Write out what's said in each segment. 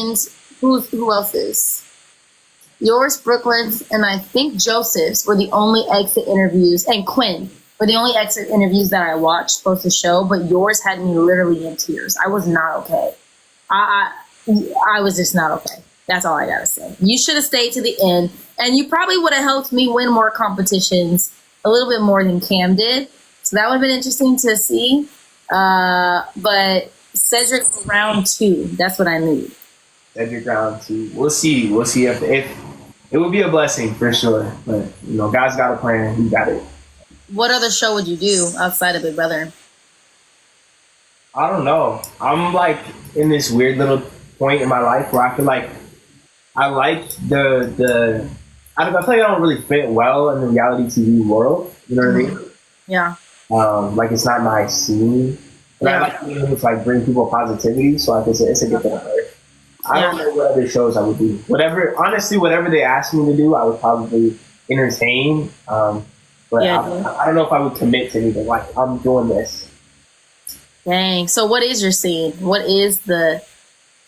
and who else is? Yours, Brooklyn's, and I think Joseph's were the only exit interviews, and Quinn were the only exit interviews that I watched post the show. But yours had me literally in tears. I was not okay. I was just not okay. That's all I gotta say. You should have stayed to the end, and you probably would have helped me win more competitions, a little bit more than Cam did. So that would have been interesting to see. But Cedric for round 2, that's what I need. Cedric round 2. We'll see. We'll see if it would be a blessing for sure. But God's got a plan. He got it. What other show would you do outside of Big Brother? I don't know. I'm like in this weird little point in my life where I feel like I like I feel like I don't really fit well in the reality TV world. You know what I mean? Yeah. Like it's not my scene. But I like being able to like bring people positivity. So like it's a good thing. I don't know what other shows I would do. Whatever they asked me to do, I would probably entertain. But I don't know if I would commit to anything. Like I'm doing this. Dang. So what is your scene? What is the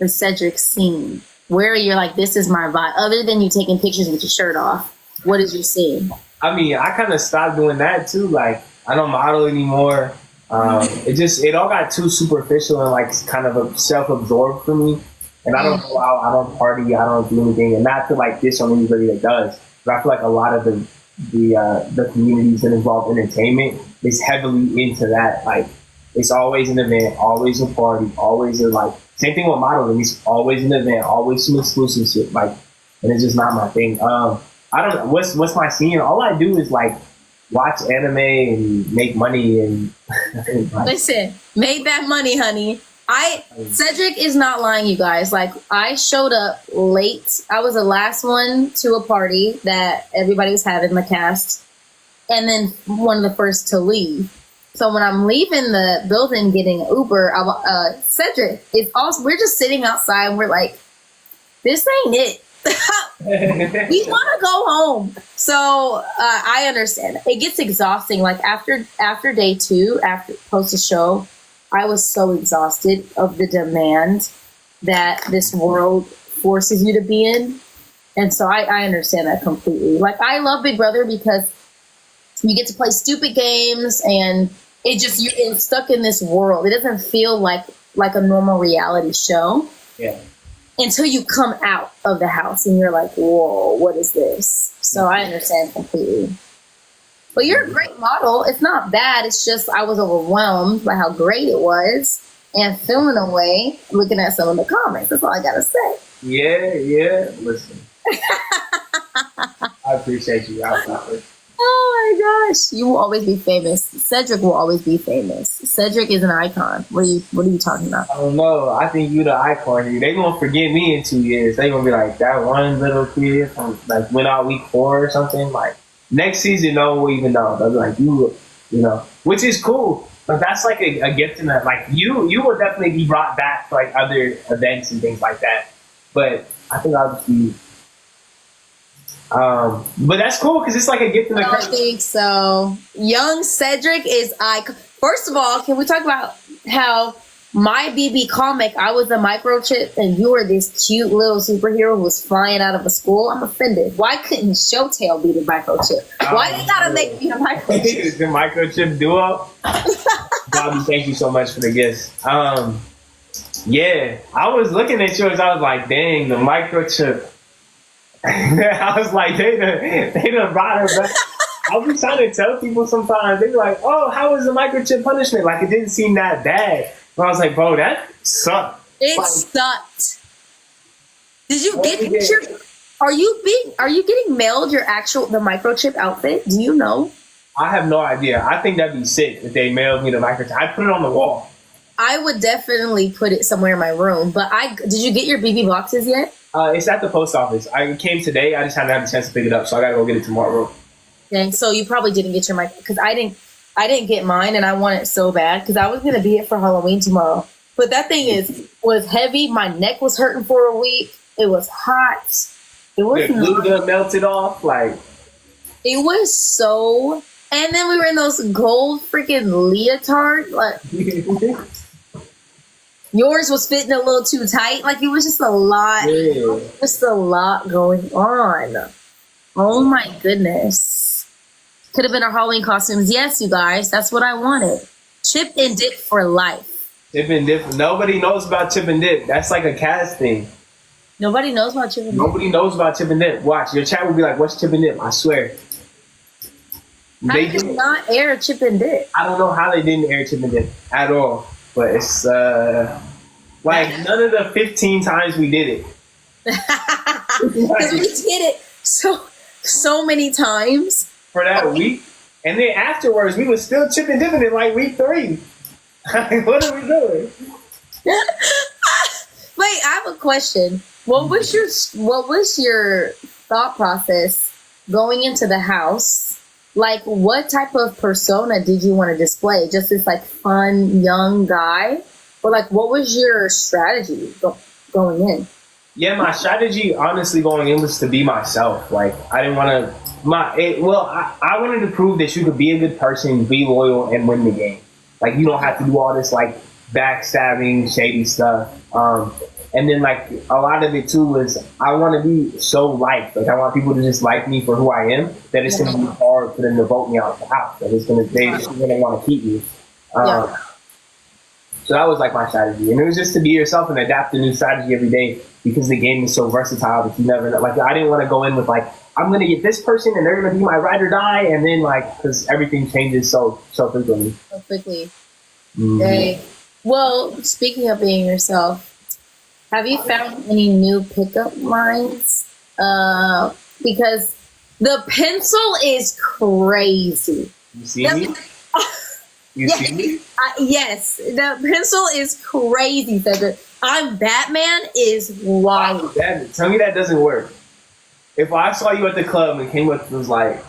Cedric scene? Where you're like, this is my vibe. Other than you taking pictures with your shirt off, what is your scene? I mean, I kind of stopped doing that too. Like I don't model anymore. It all got too superficial and like kind of self-absorbed for me. And I don't go out, I don't party, I don't do anything. And not to like diss on anybody that does, but I feel like a lot of the communities that involve entertainment is heavily into that. Like it's always an event, always a party, always same thing with modeling. It's always an event, always some exclusive shit. Like, and it's just not my thing. I don't know what's my scene. All I do is like watch anime and make money and listen, make that money, honey. Cedric is not lying, you guys. Like I showed up late. I was the last one to a party that everybody was having, the cast, and then one of the first to leave. So when I'm leaving the building getting an Uber, Cedric is also, we're just sitting outside and we're like, this ain't it. We want to go home. So I understand. It gets exhausting. Like after day 2, after post the show, I was so exhausted of the demand that this world forces you to be in. And so I understand that completely. Like I love Big Brother because you get to play stupid games and you're stuck in this world. It doesn't feel like a normal reality show. Yeah. Until you come out of the house and you're like, whoa, what is this? So I understand completely. But you're a great model. It's not bad. It's just I was overwhelmed by how great it was and feeling away looking at some of the comments. That's all I got to say. Yeah. Listen. I appreciate you. Oh my gosh. You will always be famous. Cedric will always be famous. Cedric is an icon. What are you talking about? I don't know. I think you're the icon here. They gonna forget me in 2 years. They gonna be like, that one little kid from like went out week 4 or something. Like next season, no one will even know. They'll be like, you know, which is cool. But that's like a gift in that. Like you will definitely be brought back to like other events and things like that. But I think I'll just be. But that's cool because it's like a gift in the I don't think so. Young Cedric is icon. First of all, can we talk about how my BB comic, I was a microchip and you were this cute little superhero who was flying out of a school? I'm offended. Why couldn't Showtail be the microchip? Why they gotta make me a microchip? The microchip duo. Bobby, thank you so much for the gifts. Yeah, I was looking at yours. I was like, dang, the microchip. I was like, they done brought her back. I was trying to tell people sometimes. They be like, oh, how was the microchip punishment? Like, it didn't seem that bad. But I was like, bro, that sucked. It sucked. Did you get your... Are you getting mailed the microchip outfit? Do you know? I have no idea. I think that'd be sick if they mailed me the microchip. I'd put it on the wall. I would definitely put it somewhere in my room. But did you get your BB boxes yet? It's at the post office. I came today. I just haven't had a chance to pick it up, so I gotta go get it tomorrow. Dang, so you probably didn't get your mic because I didn't get mine, and I want it so bad because I was gonna be it for Halloween tomorrow. But that thing was heavy. My neck was hurting for a week. It was hot. It was the glue gun melted off. Like it was so. And then we were in those gold freaking leotard. Like yours was fitting a little too tight. Like it was just a lot, Yeah. just a lot going on. Oh my goodness. Could have been our Halloween costumes. Yes, you guys, that's what I wanted. Chip and dip for life. Chip and dip. Nobody knows about chip and dip. That's like a cast thing. Nobody knows about chip and dip. Nobody knows about chip and dip. Watch, your chat will be like, "What's chip and dip?" I swear. How They did didn't. not air chip and dip? I don't know how they didn't air chip and dip at all, but it's like none of the 15 times we did it. Because we did it so many times. For that week, and then afterwards we was still chip and dipping in like week 3. Like, what are we doing? Wait, I have a question. What was your thought process going into the house? Like, what type of persona did you want to display? Just this like fun young guy, or like what was your strategy going in? Yeah, my strategy, honestly, going in was to be myself. Like, I didn't want to. I wanted to prove that you could be a good person, be loyal, and win the game. Like, you don't have to do all this like backstabbing, shady stuff. And then like a lot of it too was I want to be so liked. Like, I want people to just like me for who I am. That it's going to be hard for them to vote me out of the house. That it's going to they're going to want to keep me. So that was like my strategy, and it was just to be yourself and adapt a new strategy every day because the game is so versatile that you never know. Like, I didn't want to go in with like, I'm gonna get this person and they're gonna be my ride or die, and then like, because everything changes so frequently. So quickly. Mm-hmm. Okay. Well, speaking of being yourself, have you found any new pickup lines? Because the pencil is crazy. You see me? You see me? Yes, the pencil is crazy, Cedric. I'm Batman is wild. Tell me that doesn't work. If I saw you at the club and came up and was like,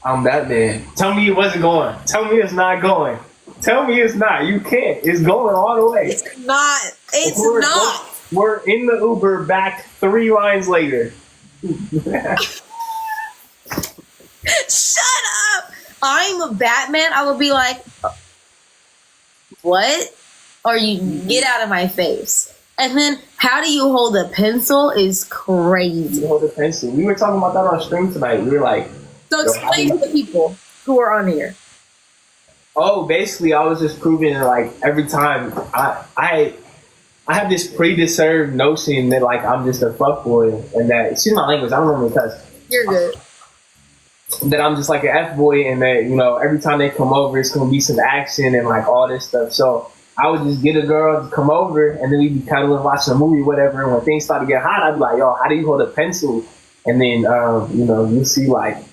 I'm Batman, tell me it wasn't going. Tell me it's not going. Tell me it's not. You can't. It's going all the way. It's not. It's not. We're in the Uber back 3 lines later. Shut up. I'm a Batman. I would be like, what? Or you get out of my face. And then how do you hold a pencil is crazy. You hold a pencil. We were talking about that on stream tonight. We were like, so explain to the people who are on here. Oh, basically I was just proving like every time I have this pre-deserved notion that like I'm just a fuckboy and that, excuse my language, I don't know because you're good. That I'm just like an F-boy and that, you know, every time they come over it's gonna be some action and like all this stuff. So I would just get a girl to come over and then we'd be kind of watching a movie or whatever, and when things start to get hot I'd be like, yo, how do you hold a pencil? And then you know, you see like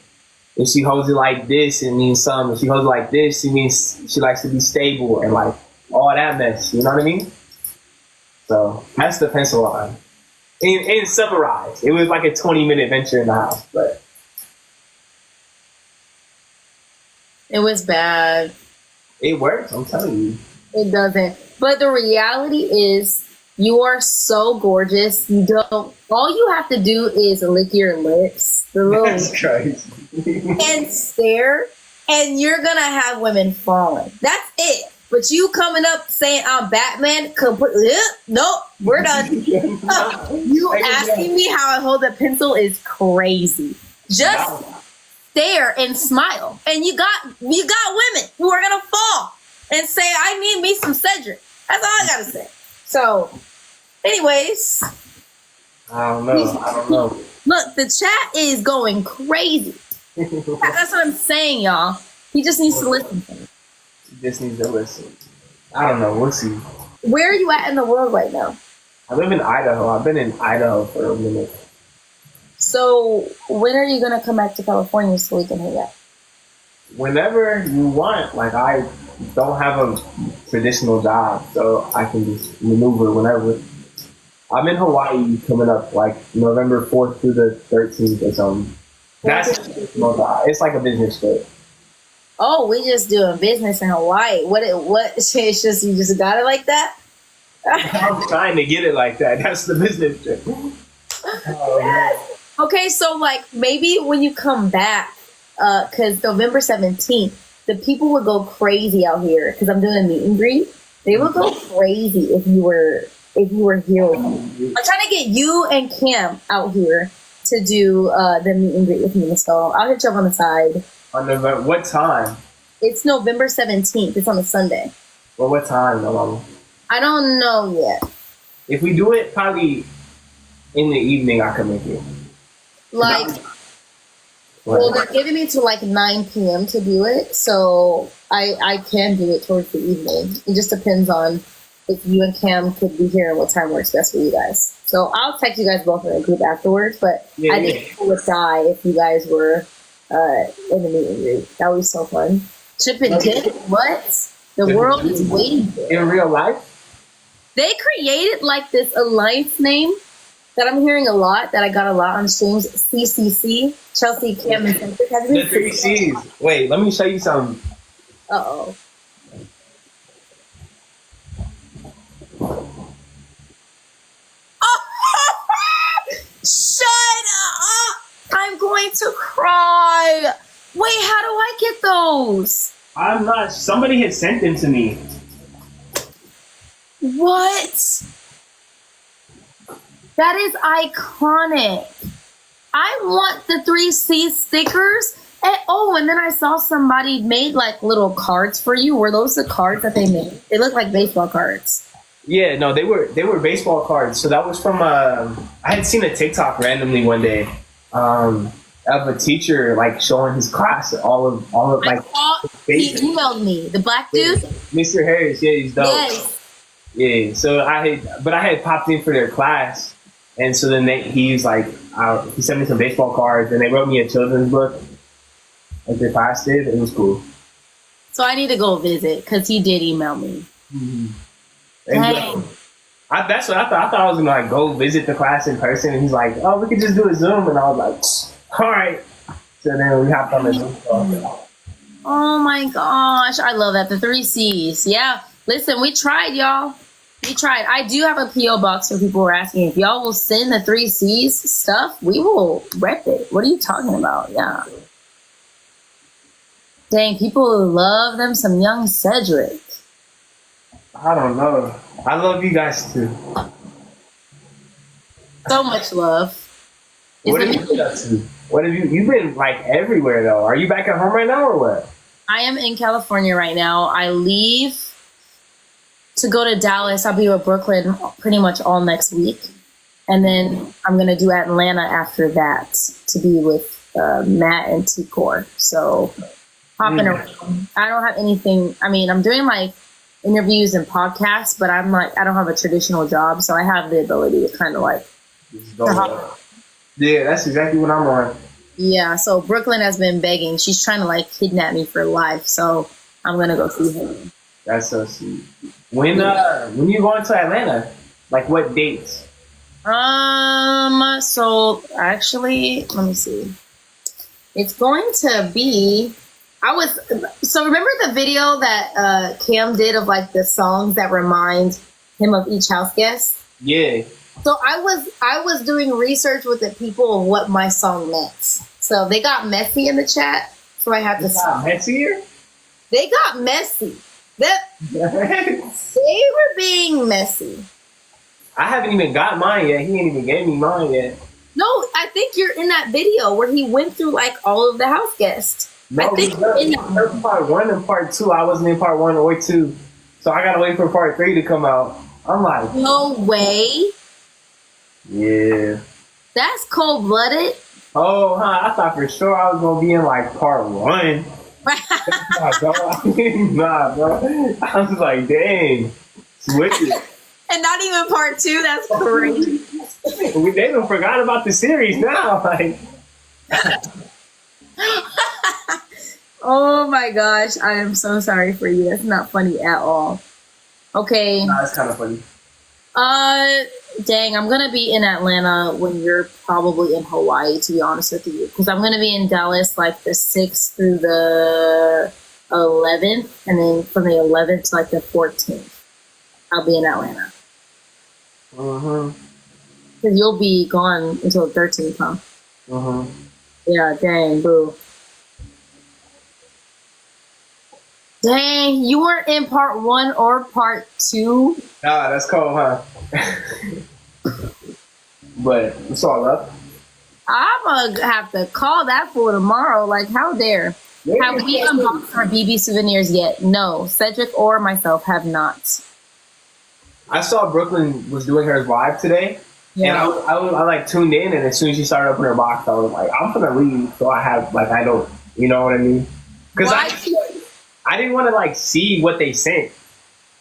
if she holds it like this, it means something. If she holds it like this, it means she likes to be stable and like all that mess. You know what I mean? So that's the pencil line. And summarized, it was like a 20-minute venture in the house, but it was bad. it works. I'm telling you, it doesn't. But the reality is, you are so gorgeous. You don't. All you have to do is lick your lips, the little that's crazy, and stare, and you're gonna have women falling. That's it. But you coming up saying I'm Batman, nope, we're done. You asking me how I hold a pencil is crazy. Just stare and smile, and you got women who are gonna fall and say, I need me some Cedric. That's all I gotta say. So, anyways, I don't know. Look, the chat is going crazy. That's what I'm saying, y'all. He just needs to listen to me. He just needs to listen. I don't know. We'll see. Where are you at in the world right now? I live in Idaho. I've been in Idaho for a minute. So, when are you gonna come back to California so we can hang out? Whenever you want. Like, I don't have a traditional job, so I can just maneuver whenever. I'm in Hawaii coming up like November 4th through the 13th or something. That's a traditional job. It's like a business trip. Oh, we just doing business in Hawaii. What? It's just you just got it like that? I'm trying to get it like that. That's the business trip. Yes. Okay, so like maybe when you come back, because November 17th, the people would go crazy out here because I'm doing a meet and greet. They would go crazy if you were here with me. I'm trying to get you and Cam out here to do the meet and greet with me. So I'll hit you up on the side. On November, what time? It's November 17th. It's on a Sunday. Well, what time, Mama? I don't know yet. If we do it probably in the evening, I can make it. Like, well, they're giving me to like 9 p.m. to do it, so I can do it towards the evening. It just depends on if you and Cam could be here and what time works best for you guys. So I'll text you guys both in a group afterwards, but I think people would die if you guys were in the meet and greet. That would be so fun. Chip and dip? What? The world is waiting for it. In real life? They created like this alliance name that I'm hearing a lot, that I got a lot on streams. CCC, Chelsea, Cam, and Cedric. The 3 C's. Wait, let me show you something. Uh-oh. Shut up! I'm going to cry. Wait, how do I get those? I'm not. Somebody had sent them to me. What? That is iconic. I want the 3C stickers. And then I saw somebody made like little cards for you. Were those the cards that they made? They look like baseball cards. Yeah, no, they were baseball cards. So that was from I had seen a TikTok randomly one day of a teacher like showing his class all of like. He emailed me, the black dude, Mr. Harris. Yeah, he's dope. Yes. Yeah, so I had popped in for their class, and so then he sent me some baseball cards, and they wrote me a children's book, like their class did. It was cool. So I need to go visit because he did email me. Mm-hmm. That's what I thought. I thought I was gonna like go visit the class in person, and he's like, "Oh, we could just do a Zoom," and I was like, "All right." So then we hopped on the Zoom call. Oh my gosh, I love that. The 3 C's. Yeah, listen, we tried, y'all. We tried. I do have a P.O. box for people who are asking. If y'all will send the 3 C's stuff, we will rep it. What are you talking about? Yeah. Dang, people love them some young Cedric. I don't know. I love you guys too. So much love. What have you been up to? What have you've been like everywhere though? Are you back at home right now or what? I am in California right now. I leave to go to Dallas. I'll be with Brooklyn pretty much all next week. And then I'm going to do Atlanta after that to be with Matt and T-Core. So hopping around. I don't have anything. I mean, I'm doing like interviews and podcasts, but I'm like, I don't have a traditional job. So I have the ability to kind of like. Yeah, that's exactly what I'm on. Yeah, so Brooklyn has been begging. She's trying to like kidnap me for life. So I'm going to go see her. That's so sweet. When you going to Atlanta? Like what dates? So actually, let me see. It's going to be, remember the video that Cam did of like the songs that remind him of each house guest? Yeah. So I was doing research with the people of what my song meant. So they got messy in the chat. So I had to stop. Messier? They got messy. They were being messy. I haven't even got mine yet. He ain't even gave me mine yet. No, I think you're in that video where he went through like all of the house guests. No, I think you're in part 1 and part 2. I wasn't in part 1 or 2. So I gotta wait for part 3 to come out. I'm like, no way. Yeah. That's cold blooded. Oh, I thought for sure I was gonna be in like part 1. Nah, bro. I was like, dang, switch it. And not even part 2. That's crazy. They done forgot about the series now. Like, oh my gosh, I am so sorry for you. That's not funny at all. Okay. Nah, it's kind of funny. Dang, I'm gonna be in Atlanta when you're probably in Hawaii, to be honest with you, because I'm gonna be in Dallas like the 6th through the 11th, and then from the 11th to like the 14th, I'll be in Atlanta. Because you'll be gone until the 13th, huh? Yeah, dang, boo. Dang, you weren't in part 1 or part 2. Ah, that's cold, huh? But it's all up. I'm gonna have to call that fool tomorrow. Like, how dare? Have we unboxed our BB souvenirs yet? No, Cedric or myself have not. I saw Brooklyn was doing her live today, and I like tuned in, and as soon as she started opening her box, I was like, I'm gonna leave, so I have like I don't, you know what I mean? Because I didn't want to like see what they sent.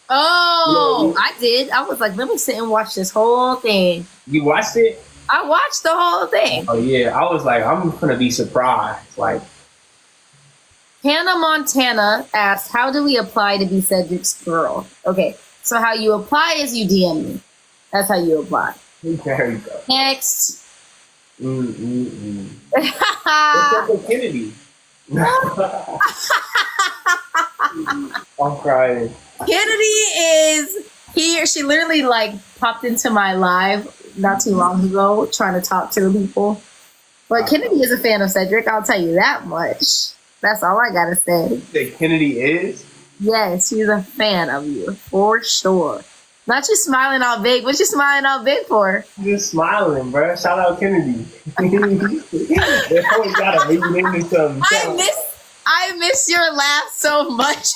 Oh, You know what I did. I was like, let me sit and watch this whole thing. You watched it? I watched the whole thing. Oh yeah, I was like, I'm gonna be surprised. Like, Hannah Montana asked, how do we apply to be Cedric's girl? Okay, so how you apply is you DM me. That's how you apply. there you go. Next. It's Uncle Kennedy. I'm crying. Kennedy is here. She literally like popped into my live not too long ago trying to talk to the people. But Kennedy is a fan of Cedric. I'll tell you that much. That's all I gotta say. That Kennedy is? Yes, she's a fan of you for sure. Not you smiling all big. What you smiling all big for? Just smiling, bro. Shout out Kennedy. They always gotta lean into something. I miss your laugh so much.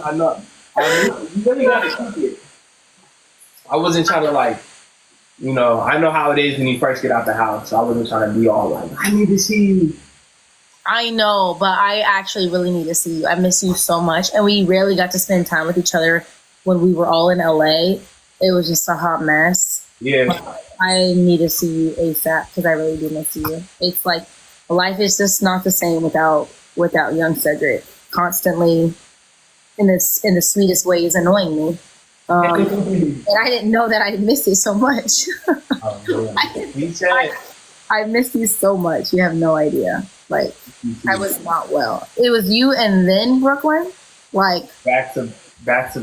I know. You really gotta keep it. I wasn't trying to like, you know, I know how it is when you first get out the house. I wasn't trying to be all like, I need to see you. I know, but I actually really need to see you. I miss you so much. And we rarely got to spend time with each other when we were all in LA. It was just a hot mess. Yeah. But I need to see you ASAP because I really do miss you. It's like life is just not the same without young Cedric constantly in the sweetest ways annoying me. And I didn't know that I missed you so much. I missed you so much. You have no idea. Like, I was not well. It was you and then Brooklyn? Like, back to back.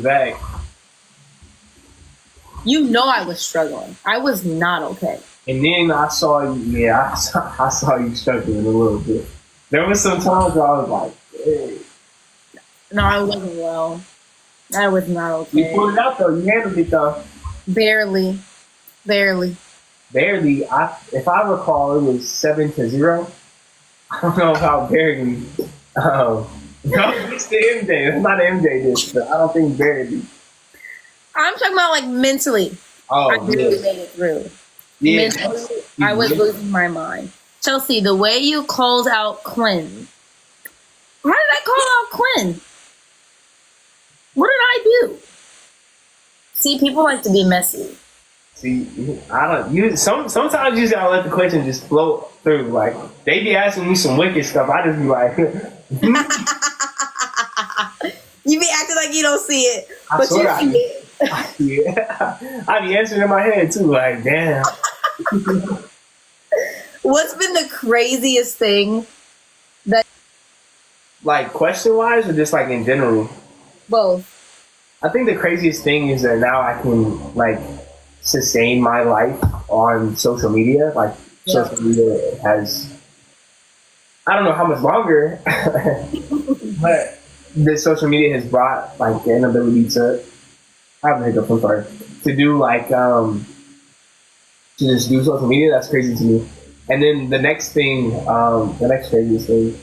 You know I was struggling. I was not okay. And then I saw you, I saw you struggling a little bit. There was some times where I was like, hey. No, I wasn't well. I was not okay. You pulled it out though. You handled it though. Barely. If I recall, it was 7-0. I don't know about barely. No, it's the MJ. It's not MJ this, but I don't think barely. I'm talking about like mentally. Oh, I really made it through. Yeah. Mentally, I was losing my mind. Chelsea, the way you called out Quinn. How did I call out Quinn? What did I do? See, people like to be messy. See, I don't. Sometimes you just gotta let the question just float through. Like they be asking me some wicked stuff. I just be like, you be acting like you don't see it, but you see it. Yeah, I be answering in my head too. Like, damn. What's been the craziest thing that? Like question wise, or just like in general? Both. I think the craziest thing is that now I can like sustain my life on social media. Like social media has, I don't know how much longer, but the social media has brought like the inability to, I have a hiccup, I'm sorry, to do like, to just do social media. That's crazy to me. And then the next craziest thing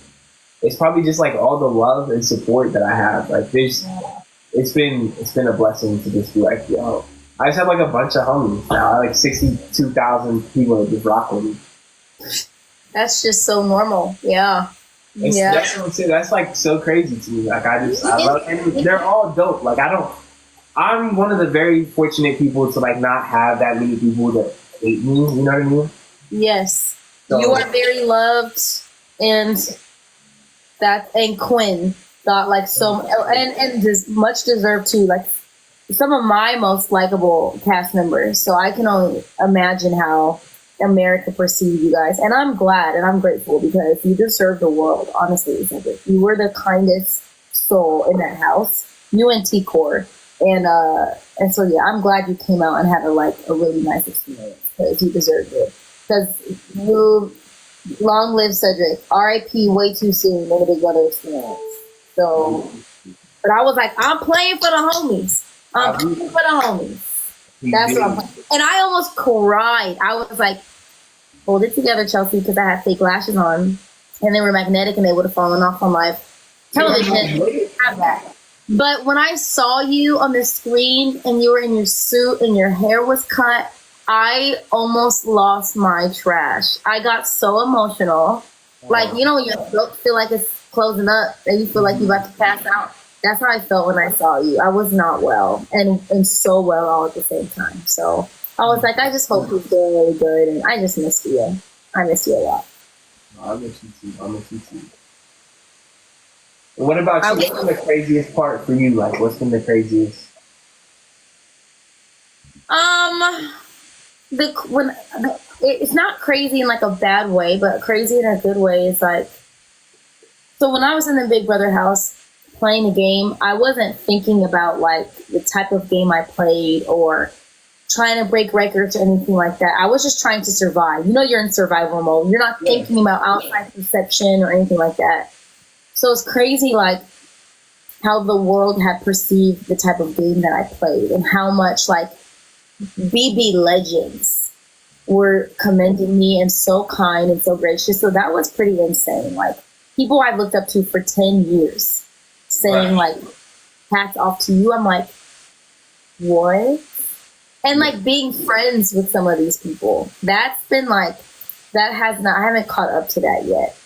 is probably just like all the love and support that I have. Like it's been a blessing to just be like, yo, I just have like a bunch of homies now. I have like 62,000 people that just rock with me. That's just so normal. Yeah. That's what I'm saying. That's like so crazy to me. Like I love, and they're all dope. Like I'm one of the very fortunate people to like not have that many people that hate me. You know what I mean? Yes. So, you are very loved, and Quinn got like so and much deserved too. Like some of my most likable cast members. So I can only imagine how America perceived you guys, and I'm glad and I'm grateful because you deserve the world. Honestly, Cedric, you were the kindest soul in that house. You and T-Core, and so yeah, I'm glad you came out and had a really nice experience because you deserved it. Because you long live Cedric. R.I.P. way too soon in the Big Brother experience. So But I was like, I'm playing for the homies. I'm playing for the homies. That's what I'm playing. And I almost cried. I was like, hold it together, Chelsea, because I had fake lashes on. And they were magnetic and they would have fallen off on live television. Have that. But when I saw you on the screen and you were in your suit and your hair was cut, I almost lost my trash. I got so emotional. Like, you know, when your throat feel like it's closing up and you feel like you're about to pass out. That's how I felt when I saw you. I was not well and so well all at the same time. So I was like, I just hope he's doing really good. And I just missed you. I missed you a lot. I miss you too. What about you? What's been the craziest part for you? Like, what's been the craziest? It's not crazy in like a bad way, but crazy in a good way is like, so when I was in the Big Brother house playing a game, I wasn't thinking about like the type of game I played or trying to break records or anything like that. I was just trying to survive. You know, you're in survival mode. You're not thinking about outside perception or anything like that. So it's crazy, like how the world had perceived the type of game that I played and how much like BB legends were commending me and so kind and so gracious. So that was pretty insane. Like people I've looked up to for 10 years saying like, hats off to you. I'm like, what? And like being friends with some of these people, that's been like, I haven't caught up to that yet.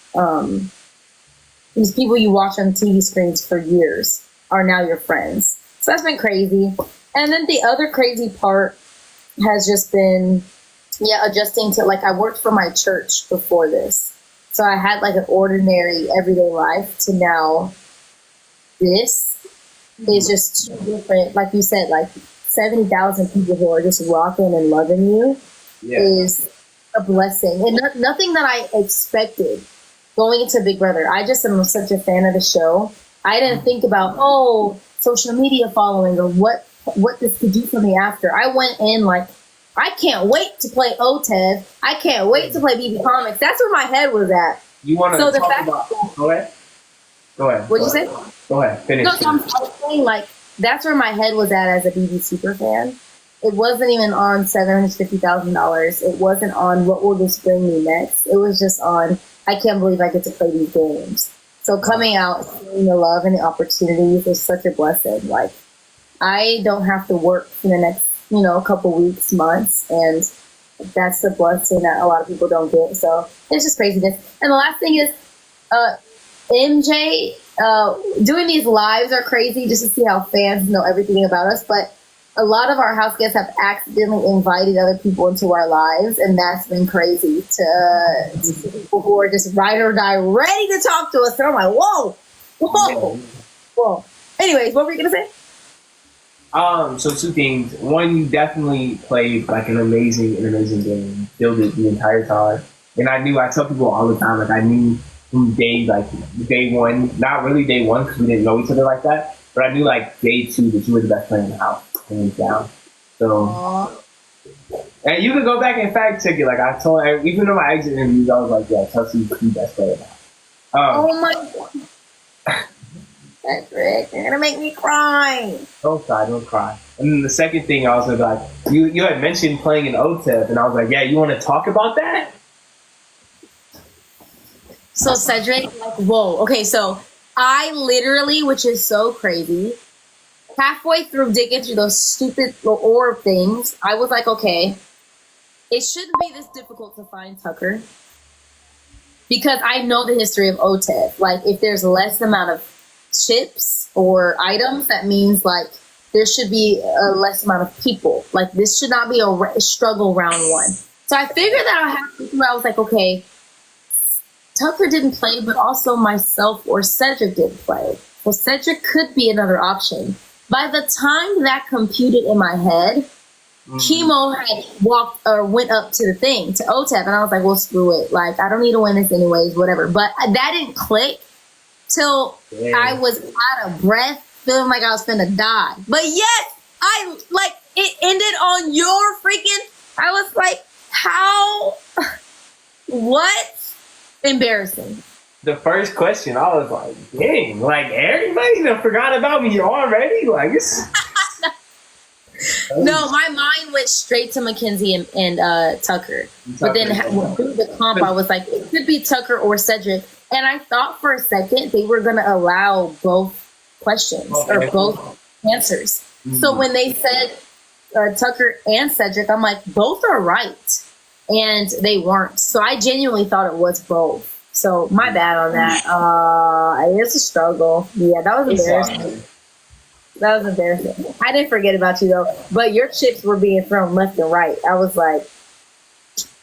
These people you watch on TV screens for years are now your friends. So that's been crazy. And then the other crazy part has just been, adjusting to, like, I worked for my church before this. So I had like an ordinary everyday life to now this is just too different. Like you said, like 70,000 people who are just rocking and loving you is a blessing. And nothing that I expected going into Big Brother. I just am such a fan of the show. I didn't think about, social media following or what this could do for me after. I went in like, I can't wait to play OTEV. I can't wait to play BB Comics. That's where my head was at. You want to talk about... Go ahead. What'd you say? Go ahead. Finish. No, so I was saying, like, that's where my head was at as a BB super fan. It wasn't even on $750,000. It wasn't on what will this bring me next. It was just on, I can't believe I get to play these games. So coming out, seeing the love and the opportunities is such a blessing. Like, I don't have to work for the next, couple weeks, months, and that's the blessing that a lot of people don't get. So it's just craziness. And the last thing is, MJ, doing these lives are crazy just to see how fans know everything about us. But a lot of our house guests have accidentally invited other people into our lives, and that's been crazy to see people who are just ride or die ready to talk to us. And I'm like, whoa. Anyways, what were you gonna say? So two things. One, you definitely played like an amazing game. Filled it the entire time. And I tell people all the time, like I knew from day one, not really day one because we didn't know each other like that, but I knew like day two that you were the best player in the house, hands down. So, and you could go back and fact check it. Like I told, even in my exit interviews, I was like, yeah, Chelsea's the best player in the house. Oh my God. Cedric, you're gonna make me cry. Don't cry. And then the second thing, I was like, you had mentioned playing an OTEV, and I was like, yeah, you want to talk about that? So Cedric, like, whoa. Okay, so I literally, which is so crazy, halfway through digging through those stupid orb things, I was like, okay, it shouldn't be this difficult to find Tucker. Because I know the history of OTEV. Like, if there's less amount of chips or items, that means like there should be a less amount of people. Like this should not be a struggle round one. So I figured that I have to. I was like, okay, Tucker didn't play, but also myself or Cedric didn't play. Well, Cedric could be another option. By the time that computed in my head, Chemo had went up to the thing to OTEV, and I was like, well, screw it. Like I don't need to win this anyways, whatever. But that didn't click till I was out of breath, feeling like I was finna die. But yet, it ended on your freaking, I was like, how? What? Embarrassing. the first question, I was like, dang, like everybody done forgot about me already. Like it's No, my mind went straight to Mackenzie and Tucker. But then through the comp, I was like, it could be Tucker or Cedric. And I thought for a second they were going to allow both questions or both answers. So when they said Tucker and Cedric, I'm like, both are right. And they weren't. So I genuinely thought it was both. So my bad on that. It's a struggle. Yeah, that was embarrassing. That was embarrassing. I didn't forget about you though, but your chips were being thrown left and right. I was like,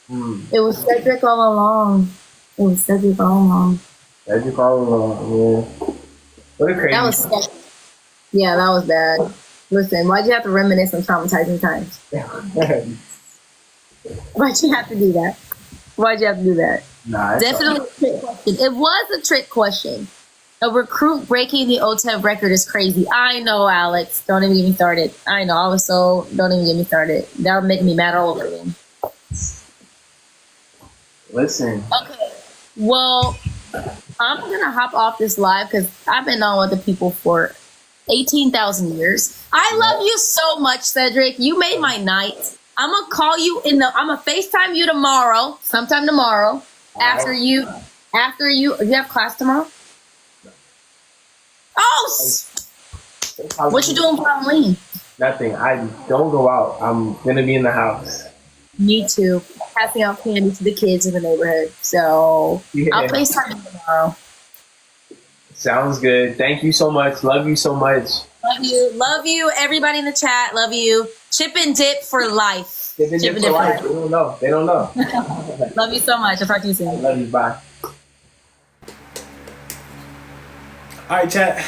it was Cedric all along. It was Cedric all along. Cedric all along, yeah. What a crazy. That was yeah, that was bad. Listen, why'd you have to reminisce on traumatizing times? Why'd you have to do that? Why'd you have to do that? Nah, definitely a trick question. It was a trick question. A recruit breaking the OTEV record is crazy. I know, Alex. Don't even get me started. I know. Don't even get me started. That would make me mad all over again. Listen. Okay. Well, I'm going to hop off this live because I've been on with the people for 18,000 years. I love you so much, Cedric. You made my night. I'm going to call you I'm going to FaceTime you tomorrow, sometime tomorrow, after you have class tomorrow? Oh, what you doing for Halloween? Nothing. I don't go out. I'm gonna be in the house. Me too. Passing out candy to the kids in the neighborhood. So I'll FaceTime you tomorrow. Sounds good. Thank you so much. Love you so much. Love you. Everybody in the chat. Love you. Chip and dip for life. Chip and dip for life. They don't know. Love you so much. I'll talk to you soon. I love you. Bye. All right, chat.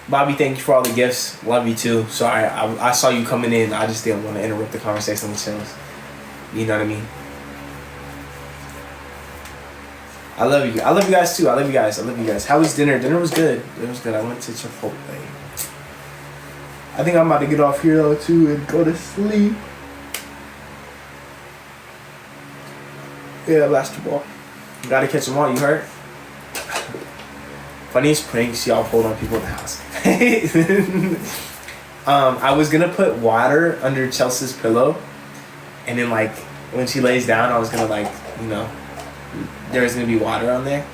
Bobby, thank you for all the gifts. Love you too. Sorry, I saw you coming in. I just didn't want to interrupt the conversation with chills. You know what I mean? I love you. I love you guys too. I love you guys. How was dinner? Dinner was good. It was good. I went to Chipotle. I think I'm about to get off here though too and go to sleep. Yeah, basketball. Gotta catch them all. You heard? Funniest pranks y'all pulled on people in the house. I was gonna put water under Chelsea's pillow, and then like when she lays down, I was gonna like, you know, there's gonna be water on there.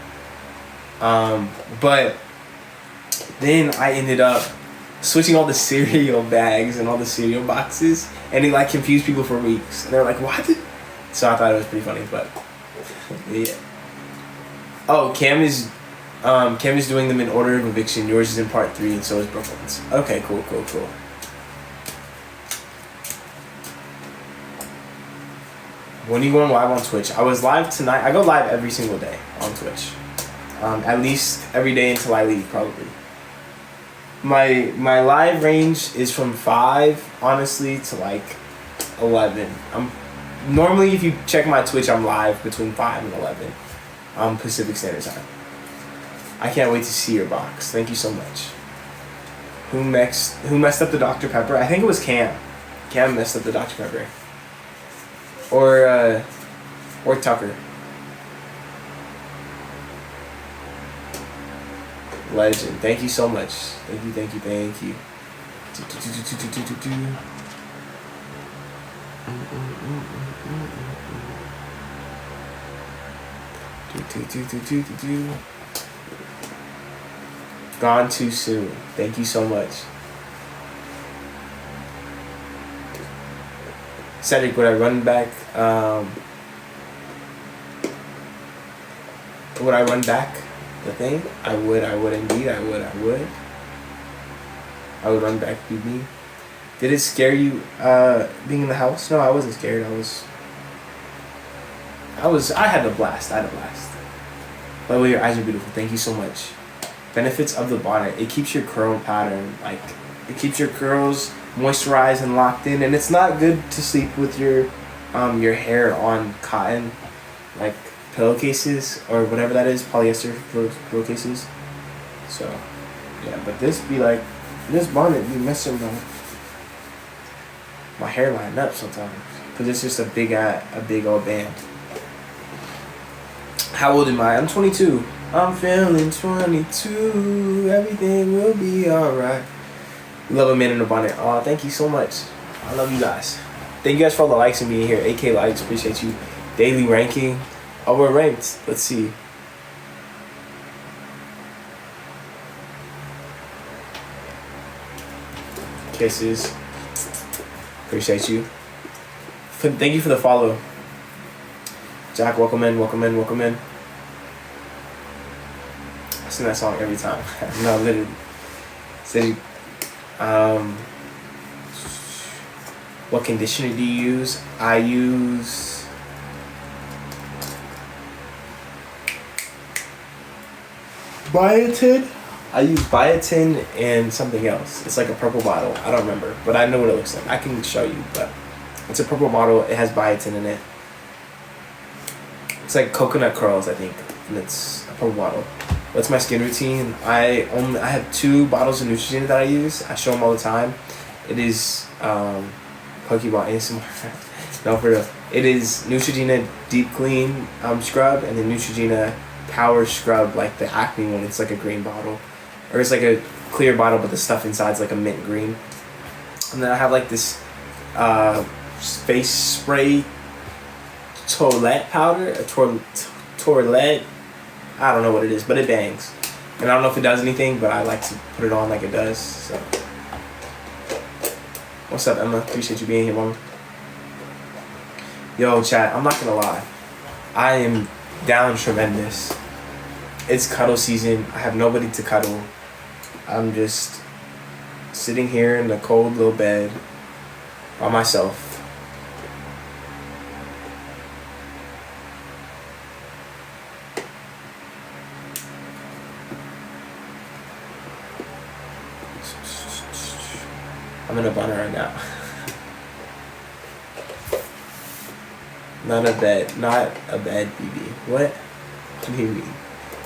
But then I ended up switching all the cereal bags and all the cereal boxes, and it like confused people for weeks. And they're like, "What?" So I thought it was pretty funny, but yeah. Oh, Cam is doing them in order of eviction. Yours is in part 3, and so is Brooklyn's. Okay, cool. When are you going live on Twitch? I was live tonight. I go live every single day on Twitch. At least every day until I leave, probably. My live range is from 5, honestly, to like 11. Normally, if you check my Twitch, I'm live between 5 and 11 Pacific Standard Time. I can't wait to see your box. Thank you so much. Who messed up the Dr. Pepper? I think it was Cam. Cam messed up the Dr. Pepper. Or Tucker. Legend. Thank you so much. Thank you. Gone too soon. Thank you so much. Cedric, would I run back? Would I run back the thing? I would indeed. I would. I would run back BB. Did it scare you being in the house? No, I wasn't scared. I had a blast. By the way, your eyes are beautiful. Thank you so much. Benefits of the bonnet. It keeps your curl pattern, like, it keeps your curls moisturized and locked in, and it's not good to sleep with your hair on cotton, like pillowcases or whatever that is, polyester pillowcases. So, yeah, but this bonnet be messing my hairline up sometimes, because it's just a big old band. How old am I? I'm 22. I'm feeling 22. Everything will be alright. Love a man in a bonnet. Oh, thank you so much. I love you guys. Thank you guys for all the likes and being here. 8K likes. Appreciate you. Daily ranking. Oh, we're ranked. Let's see. Kisses. Appreciate you. Thank you for the follow. Jack, welcome in, welcome in, welcome in. I sing that song every time. No, literally. Cedric, what conditioner do you use? I use biotin. I use biotin and something else. It's like a purple bottle. I don't remember, but I know what it looks like. I can show you, but it's a purple bottle. It has biotin in it. It's like coconut curls, I think, and it's a purple bottle. That's my skin routine. I have 2 bottles of Neutrogena that I use. I show them all the time. It is Pokemon ASMR. No, for real. It is Neutrogena Deep Clean scrub, and then Neutrogena Power Scrub, like the acne one. It's like a green bottle, or it's like a clear bottle, but the stuff inside's like a mint green. And then I have like this face spray toilette powder, a toilette. I don't know what it is, but it bangs. And I don't know if it does anything, but I like to put it on like it does. So, what's up, Emma? Appreciate you being here, mom. Yo, chat. I'm not gonna lie. I am down tremendous. It's cuddle season. I have nobody to cuddle. I'm just sitting here in the cold little bed by myself. I'm in a bunner right now. Not a bed, BB. What? What do you mean?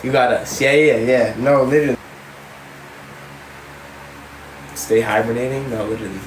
You got us. Yeah. No, literally. Stay hibernating? No, literally.